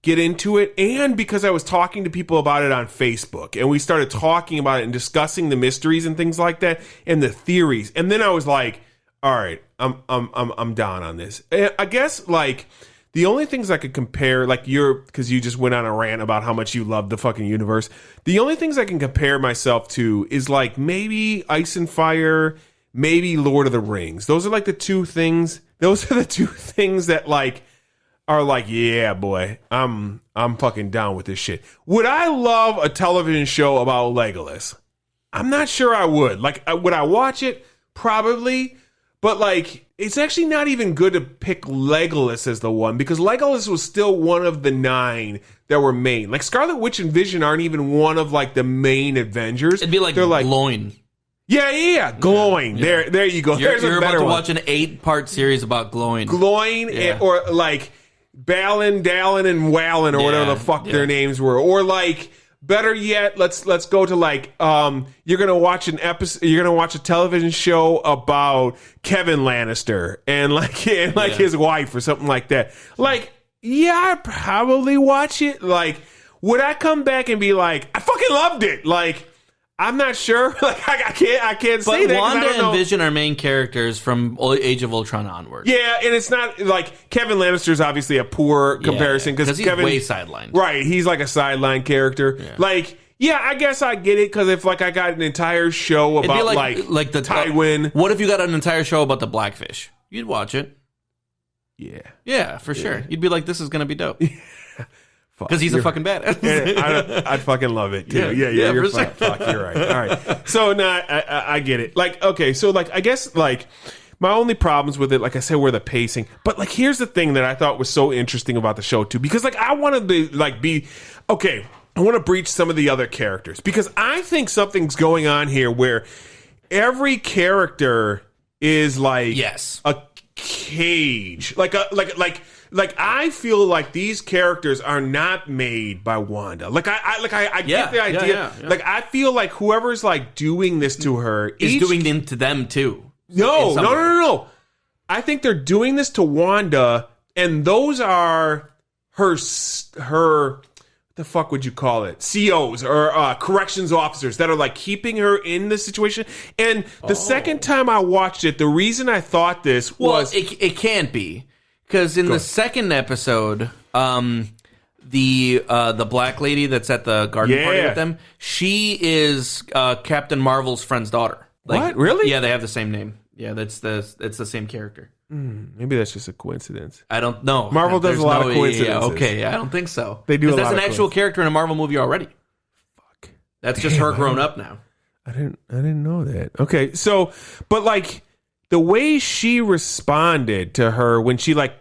get into it. And because I was talking to people about it on Facebook, and we started talking about it and discussing the mysteries and things like that and the theories. And then I was like, all right, I'm down on this. I guess like the only things I could compare, like because you just went on a rant about how much you love the fucking universe. The only things I can compare myself to is like maybe Ice and Fire, maybe Lord of the Rings. Those are like the 2 things. Those are the 2 things that like are like, yeah, boy, I'm fucking down with this shit. Would I love a television show about Legolas? I'm not sure I would. Like, would I watch it? Probably. But like, it's actually not even good to pick Legolas as the one, because Legolas was still one of the 9 that were made. Like Scarlet Witch and Vision aren't even one of like the main Avengers. It'd be like they're like Gloin. Yeah. Gloin. Yeah. There you go. You're about to watch an 8-part series about Gloin. Gloin, or like Balin, Dallin, and Wallin, or whatever the fuck their names were. Or like, better yet, let's go to like, you're gonna watch an episode. You're gonna watch a television show about Kevin Lannister and his wife or something like that. Like, yeah, I'd probably watch it. Like, would I come back and be like, I fucking loved it? Like, I'm not sure. Like, I can't say that. But Wanda and Vision are main characters from Age of Ultron onward. Yeah, and it's not like Kevin Lannister's obviously a poor comparison because he's Kevin, way sidelined. Right, he's like a sideline character. Yeah. Like, yeah, I guess I get it because if like I got an entire show about like the Tywin. What if you got an entire show about the Blackfish? You'd watch it. Yeah, for sure. You'd be like, this is gonna be dope. Because he's a fucking badass. I'd fucking love it too. Yeah, you're fine. Fuck, you're right. All right. So I get it. Like, okay, so like I guess like my only problems with it, like I said, were the pacing. But like here's the thing that I thought was so interesting about the show too, because like I wanted to like be okay. I want to breach some of the other characters because I think something's going on here where every character is like a cage, like I feel like these characters are not made by Wanda. Like I get the idea. Yeah. Like I feel like whoever's like doing this to her is doing it to them too. No. I think they're doing this to Wanda, and those are her. What the fuck would you call it? COs or corrections officers that are like keeping her in this situation. And the second time I watched it, the reason I thought this was it can't be. Because in the second episode, the black lady that's at the garden party with them, she is Captain Marvel's friend's daughter. Like, what? Really? Yeah, they have the same name. Yeah, it's the same character. Maybe that's just a coincidence. I don't know. Marvel does a lot of coincidences. I don't think so. They do a lot. That's an actual character in a Marvel movie already. Fuck. That's just her grown up now. I didn't know that. Okay, so but like the way she responded to her when she like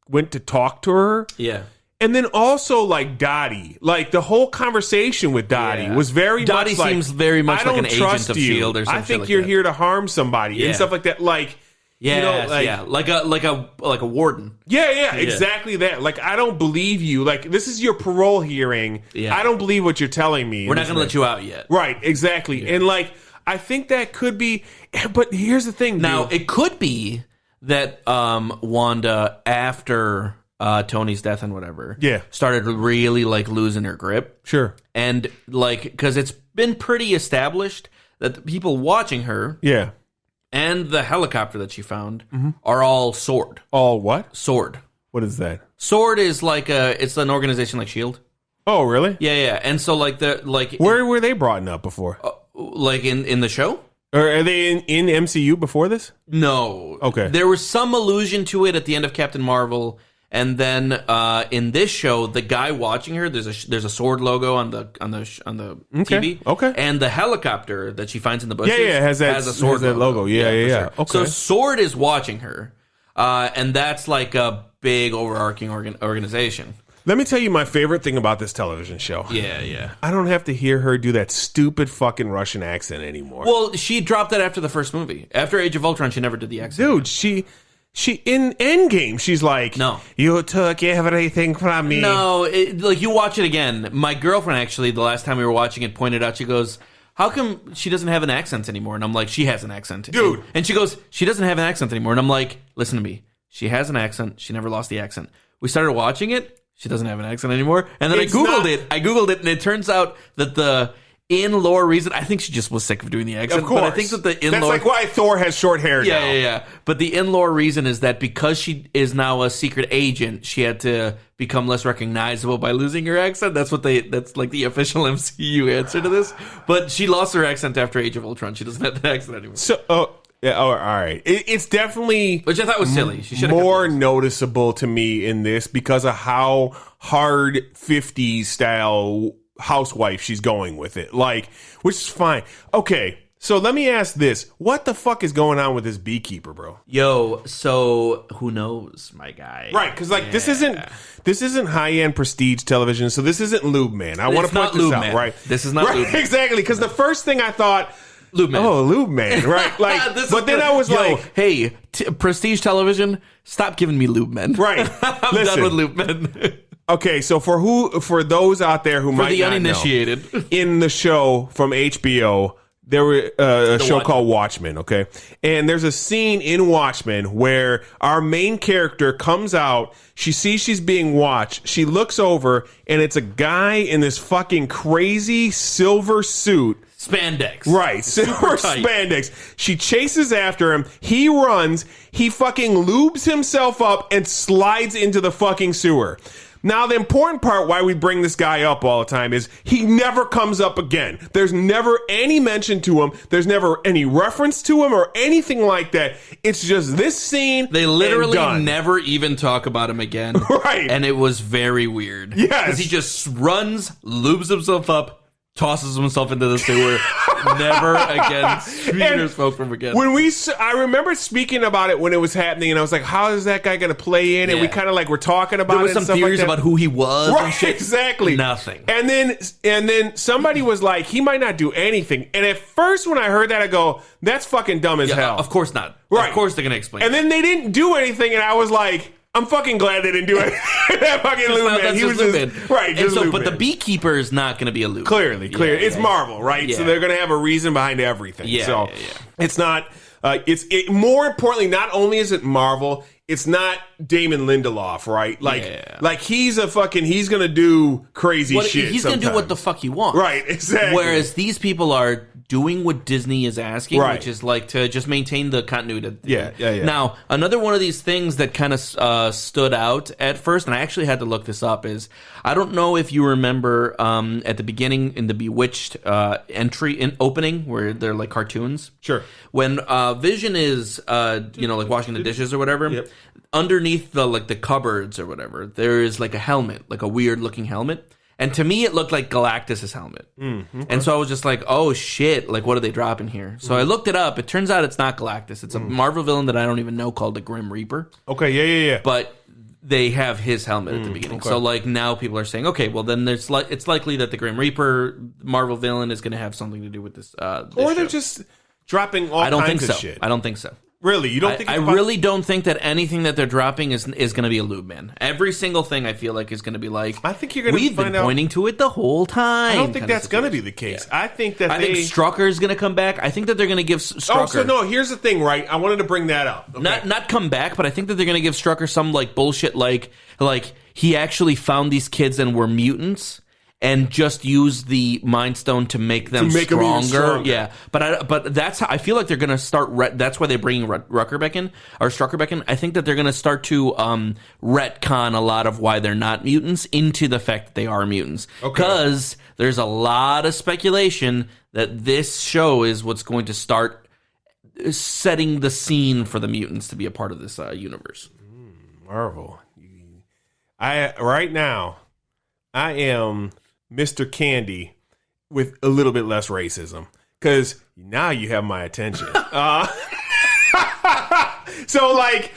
went to talk to her. Yeah. And then also like Dottie, like the whole conversation with Dottie was very Dottie much like, seems very much I like an don't agent trust of you. S.H.I.E.L.D. or something. I think you're here to harm somebody and stuff like that. Like, Yeah, like a warden. Yeah, exactly that. Like, I don't believe you. Like, this is your parole hearing. Yeah. I don't believe what you're telling me. We're not going to let you out yet. Right, exactly. Yeah. And, like, I think that could be... But here's the thing, Now, it could be that Wanda, after Tony's death and whatever, started really, like, losing her grip. Sure. And, like, because it's been pretty established that the people watching her... Yeah. And the helicopter that she found are all Sword. All what? Sword. What is that? Sword is like it's an organization like S.H.I.E.L.D. Oh, really? Yeah. And so where were they brought up before? Like in the show? Or are they in MCU before this? No. Okay. There was some allusion to it at the end of Captain Marvel. And then in this show, the guy watching her, there's a Sword logo on the TV. Okay. And the helicopter that she finds in the bushes has a Sword logo. Yeah. Sure. Okay. So Sword is watching her, and that's like a big overarching organization. Let me tell you my favorite thing about this television show. Yeah. I don't have to hear her do that stupid fucking Russian accent anymore. Well, she dropped that after the first movie. After Age of Ultron, she never did the accent. Dude, She in Endgame, she's like, no, you took everything from me. No, like you watch it again. My girlfriend actually, the last time we were watching it, pointed out. She goes, "How come she doesn't have an accent anymore?" And I'm like, "She has an accent, dude." And she goes, "She doesn't have an accent anymore." And I'm like, "Listen to me. She has an accent. She never lost the accent." We started watching it. She doesn't have an accent anymore. And then I googled it, and it turns out that the in-lore reason, I think she just was sick of doing the accent. Of course. But I think that the in-lore... That's like why Thor has short hair now. Yeah. But the in-lore reason is that because she is now a secret agent, she had to become less recognizable by losing her accent. That's like the official MCU answer to this. But she lost her accent after Age of Ultron. She doesn't have that accent anymore. So, all right. It's definitely... Which I thought was silly. She more noticeable to me in this because of how hard 50s style housewife she's going with it, like, which is fine. Okay, so let me ask this: what the fuck is going on with this beekeeper, bro? Yo, so who knows, my guy? Right, because this isn't high end prestige television, so this isn't Lube Man. I want to point this out, right? This is not Lube Man. Exactly, because the first thing I thought, Lube Man. Oh, Lube Man, right? Like, but then I was like, hey, prestige television, stop giving me Lube Men. Right, I'm done with Lube Men. Okay, so for those out there who might the not uninitiated know, in the show from HBO, there was a show called Watchmen, okay? And there's a scene in Watchmen where our main character comes out, she sees she's being watched, she looks over, and it's a guy in this fucking crazy silver suit. Spandex. Right, silver spandex. She chases after him, he runs, he fucking lubes himself up and slides into the fucking sewer. Now, the important part why we bring this guy up all the time is he never comes up again. There's never any mention to him. There's never any reference to him or anything like that. It's just this scene. They literally never even talk about him again. Right. And it was very weird. Yes. Because he just runs, lubes himself up, tosses himself into the sewer, never again speaking or spoke from again. When I remember speaking about it when it was happening, and I was like, "How is that guy going to play in?" And we kind of like were talking about it. There was some theories about who he was. Right, and shit. exactly. Nothing. And then somebody was like, "He might not do anything." And at first, when I heard that, I go, "That's fucking dumb as hell." Of course not. Right. Of course they're going to explain. And then they didn't do anything, and I was like, I'm fucking glad they didn't do it. That fucking Lube Man. He was just right. And so, but the beekeeper is not going to be a Lube. Clearly. It's Marvel, right? Yeah. So they're going to have a reason behind everything. Yeah, so it's not. More importantly, not only is it Marvel, it's not Damon Lindelof, right? Like he's going to do crazy shit. He's going to do what the fuck he wants, right? Exactly. Whereas these people are doing what Disney is asking, which is like to just maintain the continuity. Yeah. Now, another one of these things that kind of stood out at first, and I actually had to look this up, is I don't know if you remember at the beginning in the Bewitched opening where they're like cartoons. Sure. When Vision is like washing the dishes or whatever. Yep. Underneath the cupboards or whatever, there is like a helmet, like a weird looking helmet. And to me, it looked like Galactus' helmet. Okay. And so I was just like, oh, shit, like, what are they dropping here? So I looked it up. It turns out it's not Galactus. It's a Marvel villain that I don't even know called the Grim Reaper. Okay, yeah. But they have his helmet at the beginning. Okay. So, like, now people are saying, okay, well, then it's likely that the Grim Reaper Marvel villain is going to have something to do with this. Or they're just dropping all kinds of shit. I don't think so. Really? You don't think I really don't think that anything that they're dropping is going to be a lube man. Every single thing I feel like is going to be like, I think you're going to we've been pointing to it the whole time. I don't think that's going to be the case. Yeah. I think Strucker's going to come back. I think that they're going to give Strucker. Oh, so no, here's the thing, right? I wanted to bring that up. Okay. Not come back, but I think that they're going to give Strucker some like bullshit like he actually found these kids and were mutants. And just use the Mind Stone to make them stronger. Yeah, but that's how I feel like they're going to start. That's why they're bringing Strucker back in. I think that they're going to start to retcon a lot of why they're not mutants into the fact that they are mutants. Because there's a lot of speculation that this show is what's going to start setting the scene for the mutants to be a part of this universe. Marvel. Right now, I am Mr. Candy with a little bit less racism because now you have my attention. So like,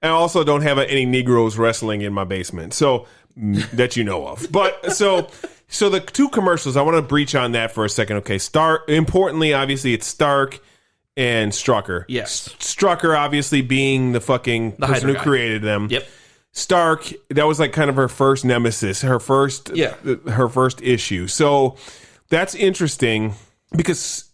I also don't have any Negroes wrestling in my basement, so that you know of. But so the two commercials, I want to breach on that for a second. Okay, importantly, obviously, it's Stark and Strucker. Yes, Strucker obviously being the person who created them. Yep. Stark, that was like kind of her first nemesis, her first issue. So that's interesting because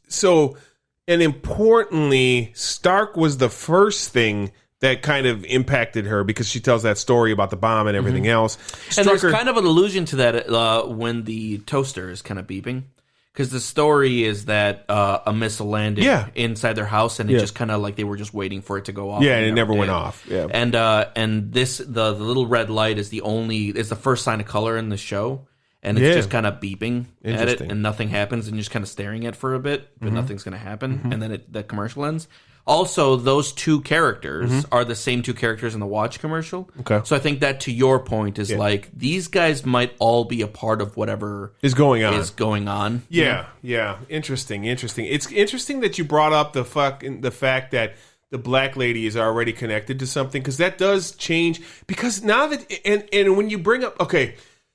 and importantly, Stark was the first thing that kind of impacted her because she tells that story about the bomb and everything else. And there's kind of an allusion to that when the toaster is kind of beeping. Because the story is that a missile landed inside their house, and it just kind of like they were just waiting for it to go off. Yeah, and it never went off. Yeah, and this the little red light is the first sign of color in the show, and it's just kind of beeping at it, and nothing happens, and you're just kind of staring at it for a bit, but nothing's going to happen, and then the commercial ends. Also, those two characters are the same two characters in the Watch commercial. Okay. So I think that, to your point, is like these guys might all be a part of whatever is going on. Yeah, yeah. Interesting. It's interesting that you brought up the fact that the black lady is already connected to something, because that does change. Because now that and when you bring up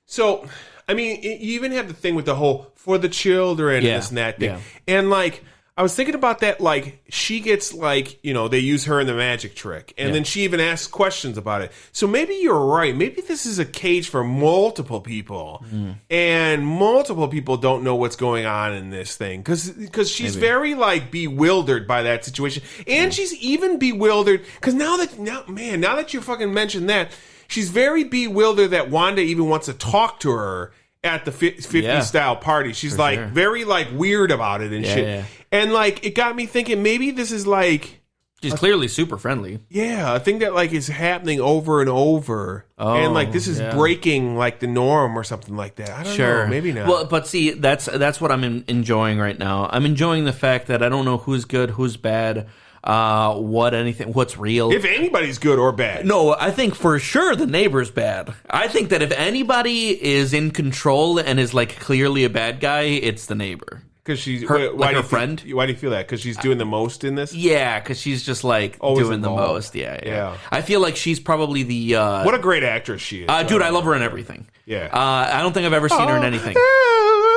so I mean, you even have the thing with the whole for the children and this and that thing, and like. I was thinking about that, like, she gets, like, they use her in the magic trick, and then she even asks questions about it. So maybe you're right. Maybe this is a cage for multiple people, and multiple people don't know what's going on in this thing, because she's very, like, bewildered by that situation. And she's even bewildered, because now that you fucking mentioned that, she's very bewildered that Wanda even wants to talk to her at the 50s style party. She's like very like weird about it and shit. Yeah. And like it got me thinking maybe this is like she's clearly super friendly. Yeah, a thing that like is happening over and over. And like this is breaking like the norm or something like that. I don't know, maybe not. Well, but see, that's what I'm enjoying right now. I'm enjoying the fact that I don't know who's good, who's bad. What's real. If anybody's good or bad. No, I think for sure the neighbor's bad. I think that if anybody is in control and is like clearly a bad guy, it's the neighbor. Because she's her friend. Why do you feel that? Because she's doing the most in this? Yeah, because she's just like always doing involved. The most. Yeah. I feel like she's probably the... what a great actress she is. Dude, I love her in everything. Yeah. I don't think I've ever seen her in anything.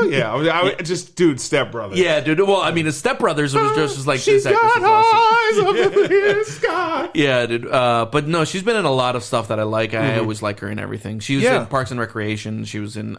Yeah, I just, dude, Step Brothers. Yeah, dude. Well, I mean, Step Brothers was just like this actress is awesome. Eyes of the clear sky. Yeah, dude. But no, she's been in a lot of stuff that I like. I always like her in everything. She was in Parks and Recreation. She was in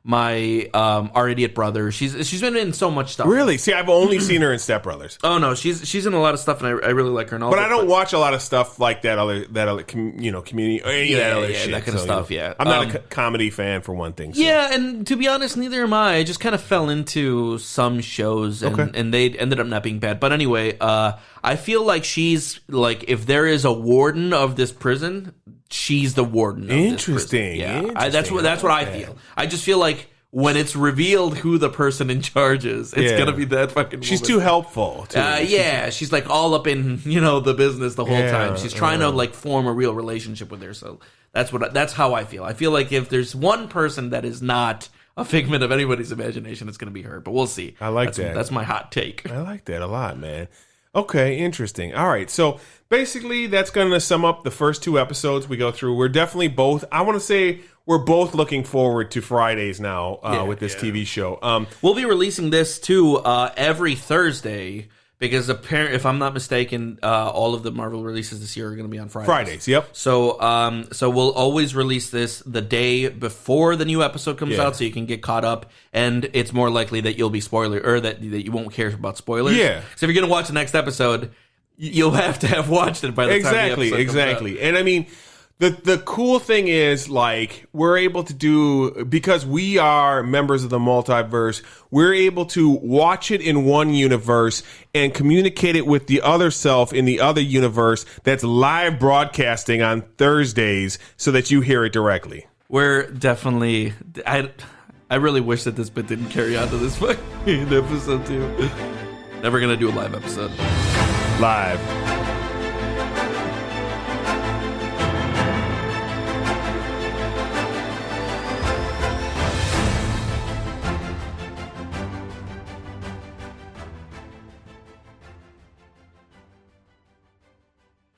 my Our Idiot Brother. She's been in so much stuff. Really? See, I've only seen her in Step Brothers. Oh no, she's in a lot of stuff, and I really like her. And all but I don't watch a lot of stuff like that other community or any of that other shit. That kind of stuff. Yeah, I'm not a comedy fan for one thing. So. Yeah, and to be honest, neither am I. I just kind of fell into some shows, and they ended up not being bad. But anyway, I feel like she's like if there is a warden of this prison. She's the warden. Interesting. Yeah, that's what I feel. I just feel like when it's revealed who the person in charge is, it's gonna be that fucking. She's too helpful. She's like all up in the business the whole time. She's trying to like form a real relationship with her. So that's how I feel. I feel like if there's one person that is not a figment of anybody's imagination, it's gonna be her. But we'll see. I like that. That's my hot take. I like that a lot, man. Okay, interesting. All right, so basically that's going to sum up the first two episodes we go through. We're definitely both, I want to say we're both looking forward to Fridays now with this TV show. We'll be releasing this too every Thursday Because apparently, if I'm not mistaken, all of the Marvel releases this year are going to be on Fridays. Yep. So, so we'll always release this the day before the new episode comes out, so you can get caught up. And it's more likely that you'll be that you won't care about spoilers. Yeah. So if you're going to watch the next episode, you'll have to have watched it by the time the episode comes out. And I mean, the cool thing is, like, we're able to do, because we are members of the multiverse, we're able to watch it in one universe and communicate it with the other self in the other universe that's live broadcasting on Thursdays so that you hear it directly. We're definitely... I really wish that this bit didn't carry on to this fucking episode, too. Never gonna do a live episode. Live.